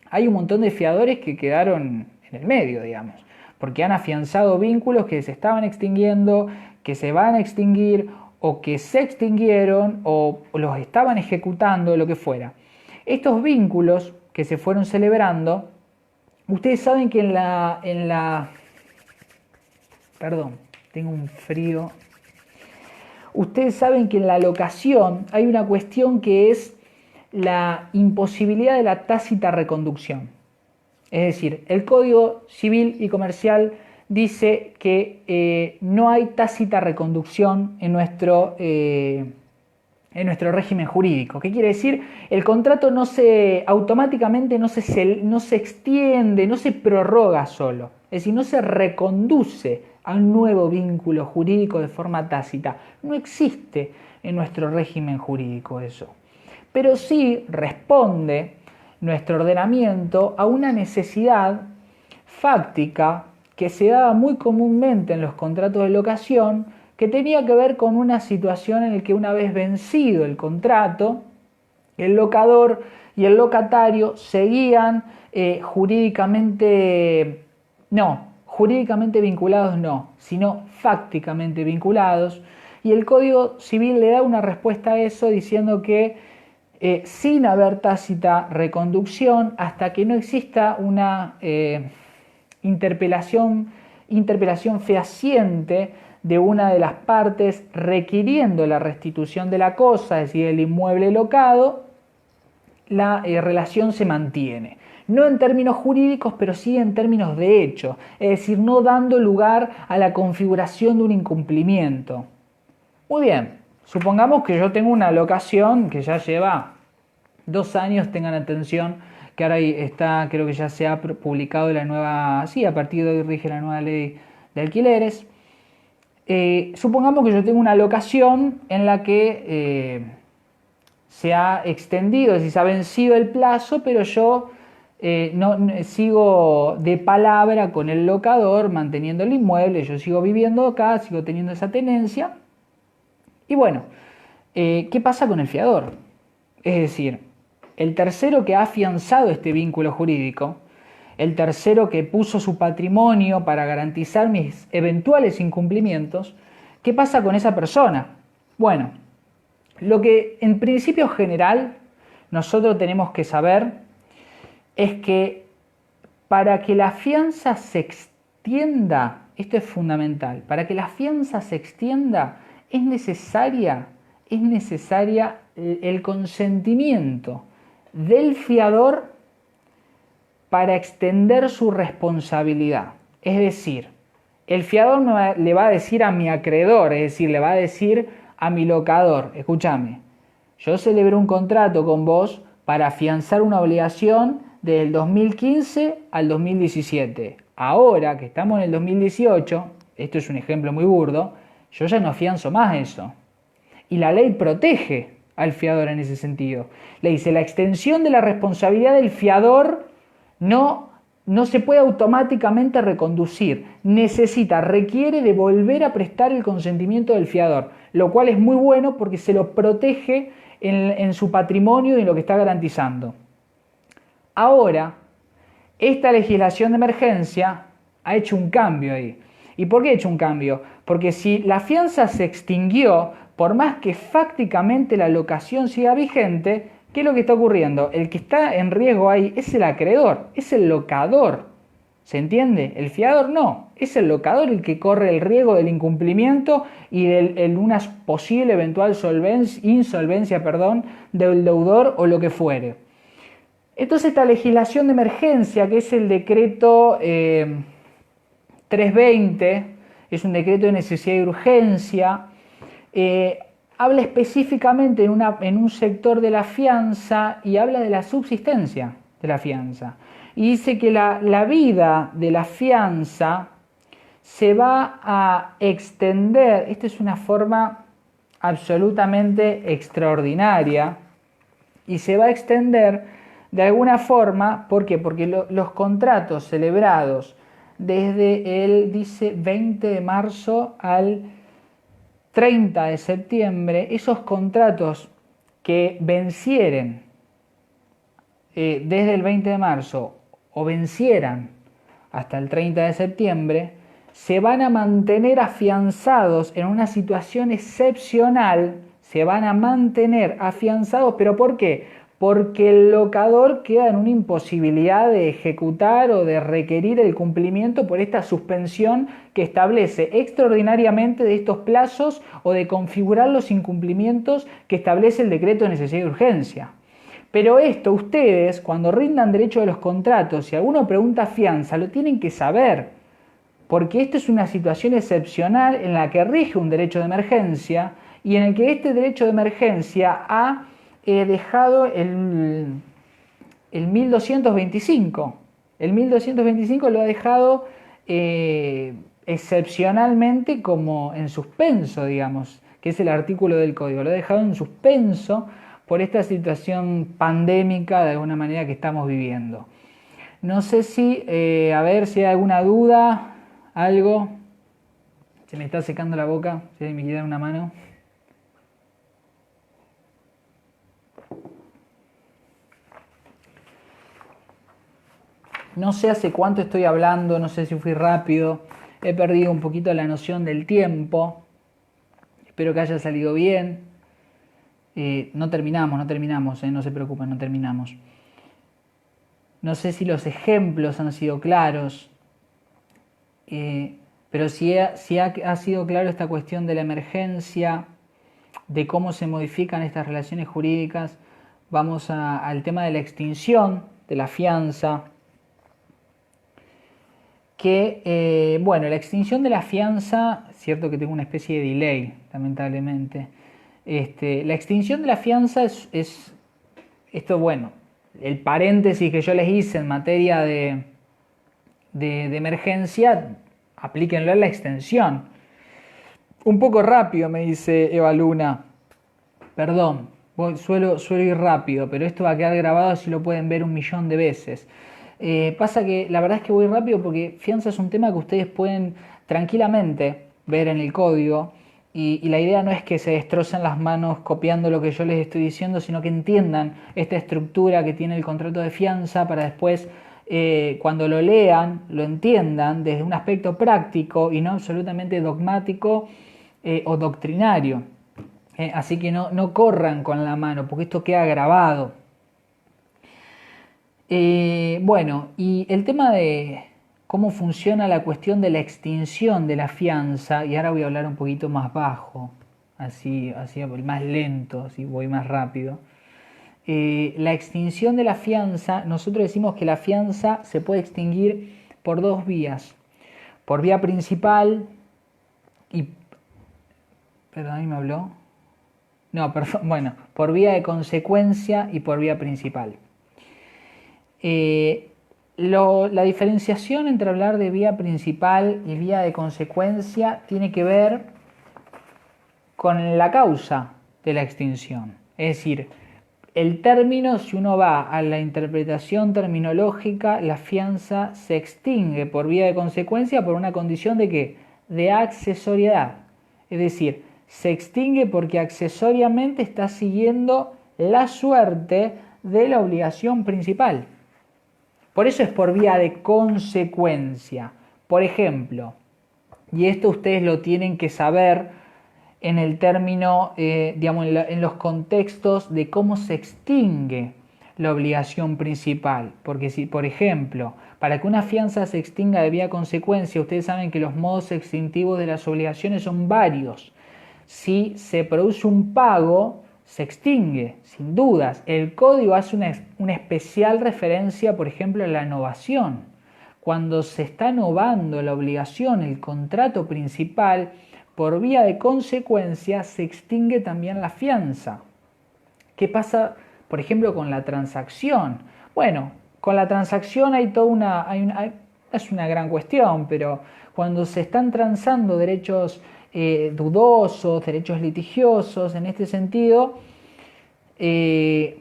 Hay un montón de fiadores que quedaron en el medio, digamos, porque han afianzado vínculos que se estaban extinguiendo, que se van a extinguir, o que se extinguieron, o los estaban ejecutando, lo que fuera. Estos vínculos que se fueron celebrando, ustedes saben que perdón, tengo un frío. Ustedes saben que en la locación hay una cuestión que es la imposibilidad de la tácita reconducción. Es decir, el Código Civil y Comercial dice que no hay tácita reconducción en nuestro régimen jurídico. ¿Qué quiere decir? El contrato automáticamente no se extiende, no se prorroga solo. Es decir, no se reconduce a un nuevo vínculo jurídico de forma tácita. No existe en nuestro régimen jurídico eso. Pero sí responde nuestro ordenamiento a una necesidad fáctica que se daba muy comúnmente en los contratos de locación, que tenía que ver con una situación en la que una vez vencido el contrato, el locador y el locatario seguían jurídicamente vinculados no, sino fácticamente vinculados, y el Código Civil le da una respuesta a eso diciendo que sin haber tácita reconducción, hasta que no exista una interpelación fehaciente de una de las partes requiriendo la restitución de la cosa, es decir, el inmueble locado, la relación se mantiene. No en términos jurídicos, pero sí en términos de hecho, es decir, no dando lugar a la configuración de un incumplimiento. Muy bien, supongamos que yo tengo una locación que ya lleva 2 años, tengan atención, que ahora está, creo que ya se ha publicado la nueva, sí, a partir de hoy rige la nueva ley de alquileres. Supongamos que yo tengo una locación en la que se ha extendido, es decir, se ha vencido el plazo, pero yo no sigo de palabra con el locador, manteniendo el inmueble, yo sigo viviendo acá, sigo teniendo esa tenencia. Y bueno, ¿qué pasa con el fiador? Es decir, el tercero que ha afianzado este vínculo jurídico, el tercero que puso su patrimonio para garantizar mis eventuales incumplimientos, ¿qué pasa con esa persona? Bueno, lo que en principio general nosotros tenemos que saber es que para que la fianza se extienda, esto es fundamental, para que la fianza se extienda es necesaria el consentimiento del fiador para extender su responsabilidad. Es decir, el fiador le va a decir a mi acreedor, es decir, le va a decir a mi locador, escúchame, yo celebré un contrato con vos para afianzar una obligación del 2015 al 2017. Ahora que estamos en el 2018, esto es un ejemplo muy burdo, yo ya no afianzo más eso. Y la ley protege al fiador en ese sentido. Le dice, la extensión de la responsabilidad del fiador no se puede automáticamente reconducir. Requiere de volver a prestar el consentimiento del fiador, lo cual es muy bueno porque se lo protege en su patrimonio y en lo que está garantizando. Ahora, esta legislación de emergencia ha hecho un cambio ahí. ¿Y por qué ha hecho un cambio? Porque si la fianza se extinguió, por más que fácticamente la locación siga vigente, ¿qué es lo que está ocurriendo? El que está en riesgo ahí es el acreedor, es el locador. ¿Se entiende? El fiador no, es el locador el que corre el riesgo del incumplimiento y de una posible eventual insolvencia del deudor o lo que fuere. Entonces esta legislación de emergencia, que es el decreto 320, es un decreto de necesidad y urgencia, habla específicamente en un sector de la fianza y habla de la subsistencia de la fianza. Y dice que la vida de la fianza se va a extender, esta es una forma absolutamente extraordinaria, y se va a extender de alguna forma, ¿por qué? Porque los contratos celebrados desde el, dice, 20 de marzo al 30 de septiembre, esos contratos que vencieren desde el 20 de marzo o vencieran hasta el 30 de septiembre, se van a mantener afianzados en una situación excepcional, se van a mantener afianzados, ¿pero por qué? Porque el locador queda en una imposibilidad de ejecutar o de requerir el cumplimiento por esta suspensión que establece extraordinariamente de estos plazos o de configurar los incumplimientos que establece el decreto de necesidad y urgencia. Pero esto ustedes, cuando rindan derecho de los contratos, si alguno pregunta fianza, lo tienen que saber, porque esta es una situación excepcional en la que rige un derecho de emergencia y en el que este derecho de emergencia ha dejado el 1225. El 1225 lo ha dejado excepcionalmente como en suspenso, digamos, que es el artículo del código. Lo ha dejado en suspenso por esta situación pandémica de alguna manera que estamos viviendo. No sé si, a ver si hay alguna duda, algo. Se me está secando la boca, si alguien me quiere dar una mano. No sé hace cuánto estoy hablando, no sé si fui rápido, he perdido un poquito la noción del tiempo. Espero que haya salido bien. No terminamos, no se preocupen, no terminamos. No sé si los ejemplos han sido claros, pero si ha sido claro esta cuestión de la emergencia, de cómo se modifican estas relaciones jurídicas, vamos al tema de la extinción de la fianza. Bueno, la extinción de la fianza, cierto que tengo una especie de delay, lamentablemente. La extinción de la fianza es esto, bueno, el paréntesis que yo les hice en materia de emergencia, aplíquenlo a la extensión. Un poco rápido, me dice Eva Luna. Perdón, suelo ir rápido, pero esto va a quedar grabado así lo pueden ver 1.000.000 de veces. Pasa que la verdad es que voy rápido porque fianza es un tema que ustedes pueden tranquilamente ver en el código y la idea no es que se destrocen las manos copiando lo que yo les estoy diciendo, sino que entiendan esta estructura que tiene el contrato de fianza para después, cuando lo lean, lo entiendan desde un aspecto práctico y no absolutamente dogmático o doctrinario. Así que no corran con la mano porque esto queda grabado. Bueno, y el tema de cómo funciona la cuestión de la extinción de la fianza, y ahora voy a hablar un poquito más bajo, así más lento, así voy más rápido. La extinción de la fianza, nosotros decimos que la fianza se puede extinguir por dos vías, por vía principal y... Perdón, ¿ahí me habló? No, perdón, bueno, por vía de consecuencia y por vía principal. La diferenciación entre hablar de vía principal y vía de consecuencia tiene que ver con la causa de la extinción. Es decir, el término, si uno va a la interpretación terminológica, la fianza se extingue por vía de consecuencia por una condición de ¿qué? De accesoriedad. Es decir, se extingue porque accesoriamente está siguiendo la suerte de la obligación principal. Por eso es por vía de consecuencia. Por ejemplo, y esto ustedes lo tienen que saber en el término, digamos, en los contextos de cómo se extingue la obligación principal. Porque si, por ejemplo, para que una fianza se extinga de vía consecuencia, ustedes saben que los modos extintivos de las obligaciones son varios. Si se produce un pago, se extingue, sin dudas. El código hace una especial referencia, por ejemplo, a la novación. Cuando se está novando la obligación, el contrato principal, por vía de consecuencia se extingue también la fianza. ¿Qué pasa, por ejemplo, con la transacción? Bueno, con la transacción hay toda es una gran cuestión, pero cuando se están transando derechos dudosos, derechos litigiosos, en este sentido,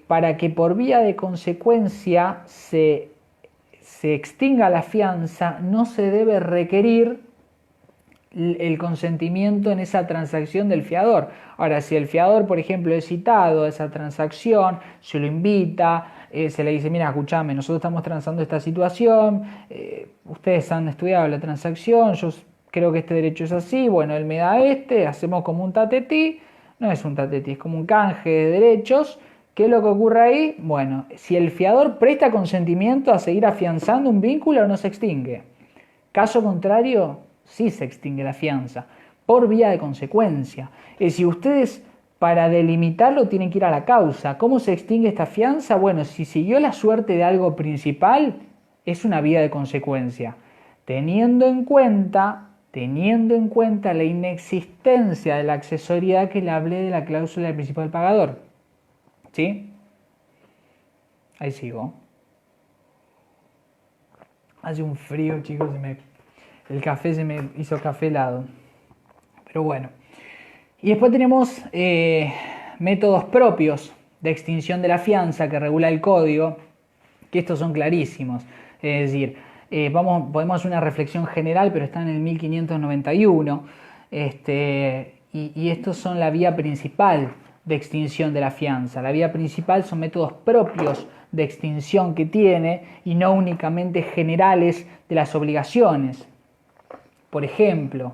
para que por vía de consecuencia se extinga la fianza, no se debe requerir el consentimiento en esa transacción del fiador. Ahora, si el fiador, por ejemplo, es citado a esa transacción, se lo invita, se le dice, mira, escúchame, nosotros estamos transando esta situación, ustedes han estudiado la transacción, yo creo que este derecho es así, bueno, él me da hacemos como un tatetí, no es un tatetí, es como un canje de derechos. ¿Qué es lo que ocurre ahí? Bueno, si el fiador presta consentimiento a seguir afianzando un vínculo, no se extingue. Caso contrario, sí se extingue la fianza, por vía de consecuencia. Si ustedes para delimitarlo tienen que ir a la causa. ¿Cómo se extingue esta fianza? Bueno, si siguió la suerte de algo principal, es una vía de consecuencia. Teniendo en cuenta la inexistencia de la accesoriedad que le hablé de la cláusula del principal pagador. ¿Sí? Ahí sigo. Hace un frío, chicos, el café se me hizo café helado. Pero bueno. Y después tenemos métodos propios de extinción de la fianza que regula el código, que estos son clarísimos. Es decir, podemos hacer una reflexión general, pero está en el 1591. Y estos son la vía principal de extinción de la fianza. La vía principal son métodos propios de extinción que tiene y no únicamente generales de las obligaciones. Por ejemplo,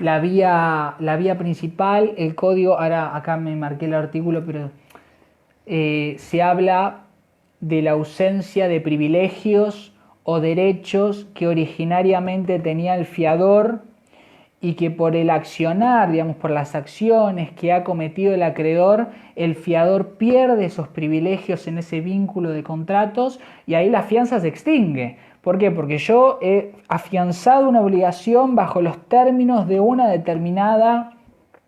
la vía principal, el código, ahora acá me marqué el artículo, pero se habla de la ausencia de privilegios o derechos que originariamente tenía el fiador y que por el accionar, digamos, por las acciones que ha cometido el acreedor, el fiador pierde esos privilegios en ese vínculo de contratos y ahí la fianza se extingue. ¿Por qué? Porque yo he afianzado una obligación bajo los términos de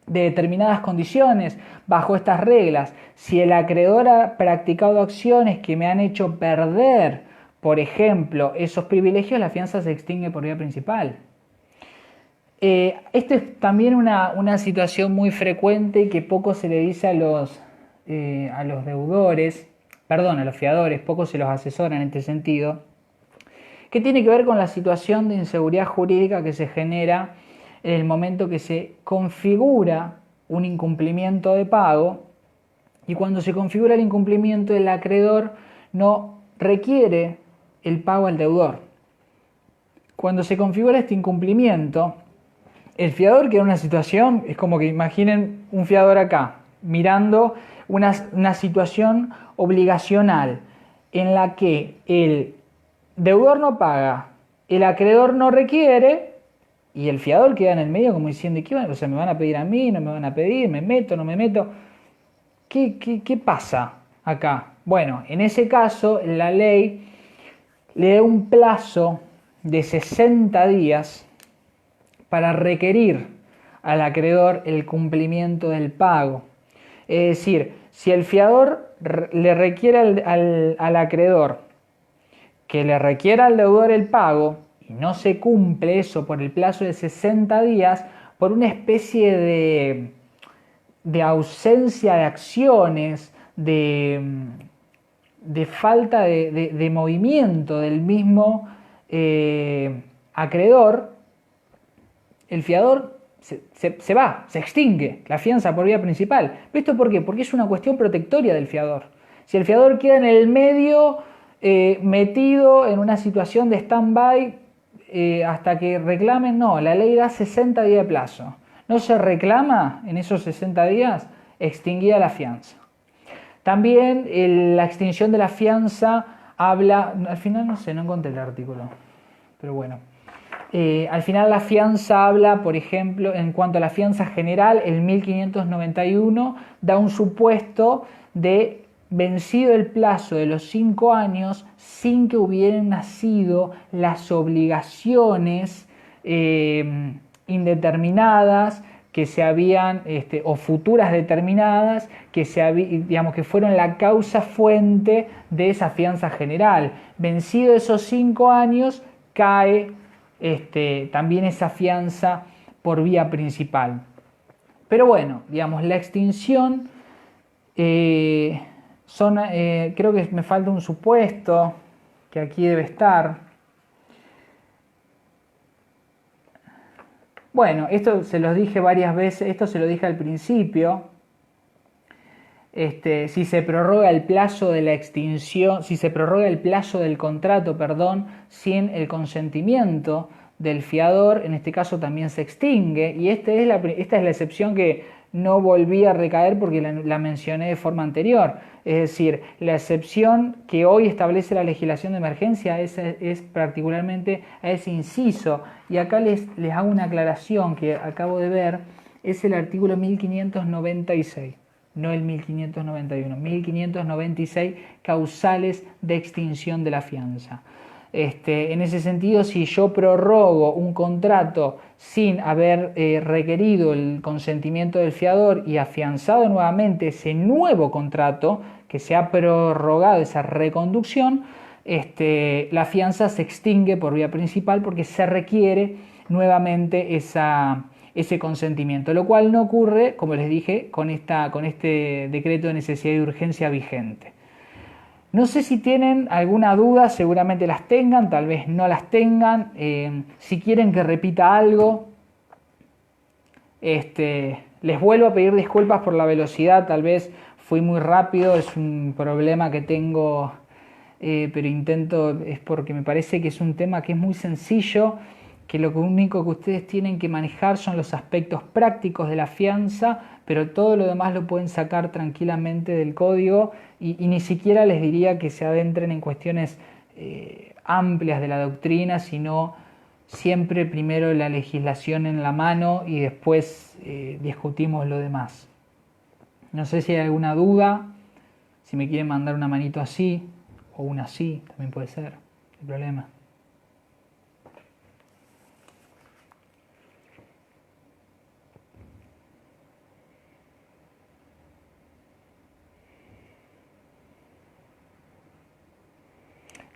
determinadas condiciones, bajo estas reglas. Si el acreedor ha practicado acciones que me han hecho perder, por ejemplo, esos privilegios, la fianza se extingue por vía principal. Esto es también una situación muy frecuente que poco se le dice a los deudores, perdón, a los fiadores, poco se los asesora en este sentido, que tiene que ver con la situación de inseguridad jurídica que se genera en el momento que se configura un incumplimiento de pago, y cuando se configura el incumplimiento, el acreedor no requiere el pago al deudor. Cuando se configura este incumplimiento, el fiador queda en una situación, es como que imaginen un fiador acá, mirando una situación obligacional en la que el deudor no paga, el acreedor no requiere y el fiador queda en el medio como diciendo, o sea, ¿me van a pedir a mí? ¿No me van a pedir? ¿Me meto? ¿No me meto? ¿Qué pasa acá? Bueno, en ese caso la ley le da un plazo de 60 días para requerir al acreedor el cumplimiento del pago. Es decir, si el fiador le requiere al acreedor que le requiera al deudor el pago y no se cumple eso por el plazo de 60 días, por una especie de ausencia de acciones, de falta de movimiento del mismo acreedor, el fiador se va, se extingue la fianza por vía principal. ¿Esto por qué? Porque es una cuestión protectoria del fiador. Si el fiador queda en el medio, metido en una situación de stand-by hasta que reclamen, no, la ley da 60 días de plazo. No se reclama en esos 60 días, extinguida la fianza. También la extinción de la fianza habla, al final no sé, no encontré el artículo, pero bueno. Al final la fianza habla, por ejemplo, en cuanto a la fianza general, el 1591 da un supuesto de vencido el plazo de los 5 años sin que hubieran nacido las obligaciones indeterminadas que se habían, o futuras determinadas, que fueron la causa fuente de esa fianza general. Vencido esos 5 años, cae también esa fianza por vía principal. Pero bueno, digamos, la extinción creo que me falta un supuesto que aquí debe estar. Bueno, esto se los dije varias veces, esto se lo dije al principio. Si se prorroga el plazo de la extinción, si se prorroga el plazo del contrato, sin el consentimiento del fiador, en este caso también se extingue, y esta es la excepción que no volví a recaer porque la mencioné de forma anterior. Es decir, la excepción que hoy establece la legislación de emergencia es particularmente a ese inciso, y acá les hago una aclaración que acabo de ver, es el artículo 1596, no el 1591, 1596, causales de extinción de la fianza. En ese sentido, si yo prorrogo un contrato sin haber requerido el consentimiento del fiador y afianzado nuevamente ese nuevo contrato, que se ha prorrogado esa reconducción, la fianza se extingue por vía principal porque se requiere nuevamente ese consentimiento, lo cual no ocurre, como les dije, con este decreto de necesidad y urgencia vigente. No sé si tienen alguna duda, seguramente las tengan, tal vez no las tengan. Si quieren que repita algo, les vuelvo a pedir disculpas por la velocidad, tal vez fui muy rápido, es un problema que tengo, pero intento, es porque me parece que es un tema que es muy sencillo, que lo único que ustedes tienen que manejar son los aspectos prácticos de la fianza, pero todo lo demás lo pueden sacar tranquilamente del código y ni siquiera les diría que se adentren en cuestiones amplias de la doctrina, sino siempre primero la legislación en la mano y después discutimos lo demás. No sé si hay alguna duda, si me quieren mandar una manito así o una así, también puede ser, no hay problema.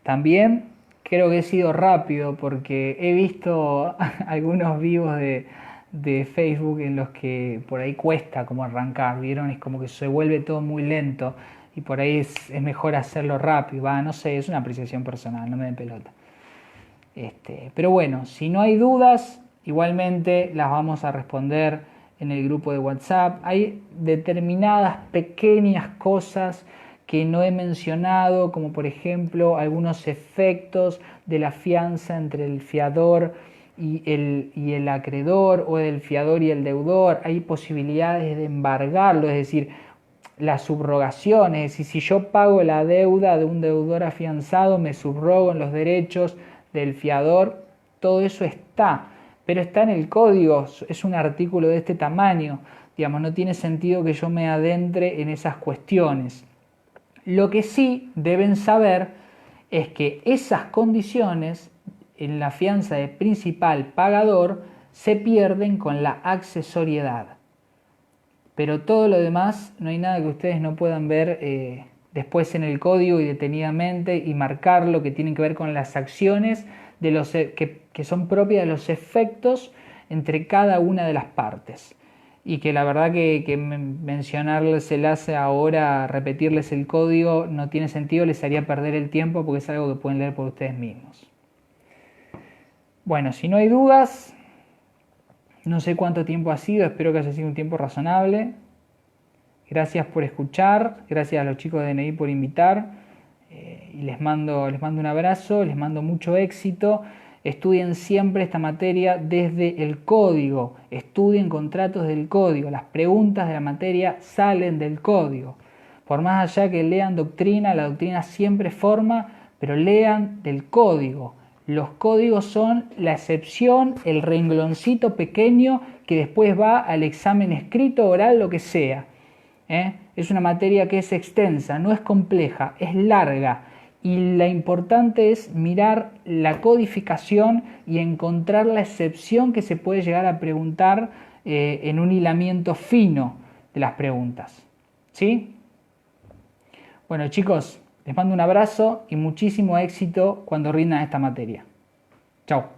También creo que he sido rápido porque he visto algunos vivos de Facebook en los que por ahí cuesta como arrancar, ¿vieron? Es como que se vuelve todo muy lento y por ahí es mejor hacerlo rápido, no sé, es una apreciación personal, no me den pelota. Pero bueno, si no hay dudas, igualmente las vamos a responder en el grupo de WhatsApp. Hay determinadas pequeñas cosas que no he mencionado, como por ejemplo algunos efectos de la fianza entre el fiador y el acreedor, o del fiador y el deudor. Hay posibilidades de embargarlo, es decir, la subrogación, es decir, si yo pago la deuda de un deudor afianzado, me subrogo en los derechos del fiador. Todo eso está, pero está en el código, es un artículo de este tamaño, digamos, no tiene sentido que yo me adentre en esas cuestiones. Lo que sí deben saber es que esas condiciones en la fianza de principal pagador se pierden con la accesoriedad. Pero todo lo demás, no hay nada que ustedes no puedan ver después en el código y detenidamente y marcarlo, que tienen que ver con las acciones de los, que son propias de los efectos entre cada una de las partes. Y que la verdad que mencionárselas ahora, repetirles el código, no tiene sentido, les haría perder el tiempo porque es algo que pueden leer por ustedes mismos. Bueno, si no hay dudas, no sé cuánto tiempo ha sido, espero que haya sido un tiempo razonable. Gracias por escuchar, gracias a los chicos de DNI por invitar. Y les mando un abrazo, les mando mucho éxito. Estudien siempre esta materia desde el código, estudien contratos del código, las preguntas de la materia salen del código. Por más allá que lean doctrina, la doctrina siempre forma, pero lean del código. Los códigos son la excepción, el rengloncito pequeño que después va al examen escrito, oral, lo que sea. Es una materia que es extensa, no es compleja, es larga. Y lo importante es mirar la codificación y encontrar la excepción que se puede llegar a preguntar en un hilamiento fino de las preguntas. ¿Sí? Bueno, chicos, les mando un abrazo y muchísimo éxito cuando rindan esta materia. Chao.